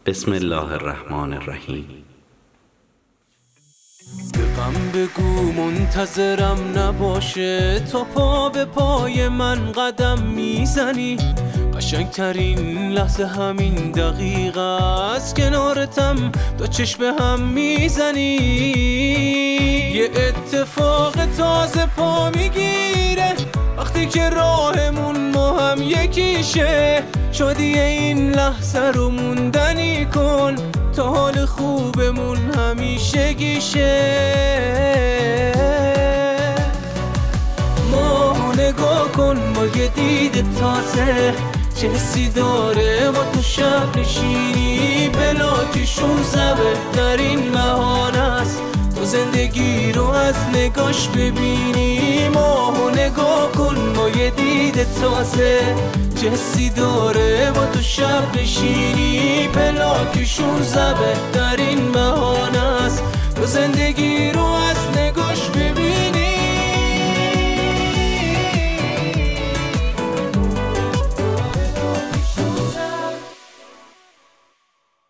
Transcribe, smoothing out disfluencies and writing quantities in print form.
بسم الله الرحمن الرحیم. به غم بگو منتظرم نباشه، تو پا به پای من قدم میزنی. قشنگترین لحظه همین دقیقه است، کنارتم دو چشم هم میزنی. یه اتفاق تازه پا میگیره وقتی که راهمون ما هم یکیشه. شادی این لحظه رو موندنی کن تا حال خوبمون همیشه گیشه. ما نگاه کن با یه دید تازه، چه حسی داره با تو شب نشینی. بلا که 16 بهترین بهانه است تو زندگی رو از نگاش ببینی. ماهو نگاه کن با یه دید تازه، چه حسی داره با تو شب نشینی. بلا که 16 بهترین بهانه است تو زندگی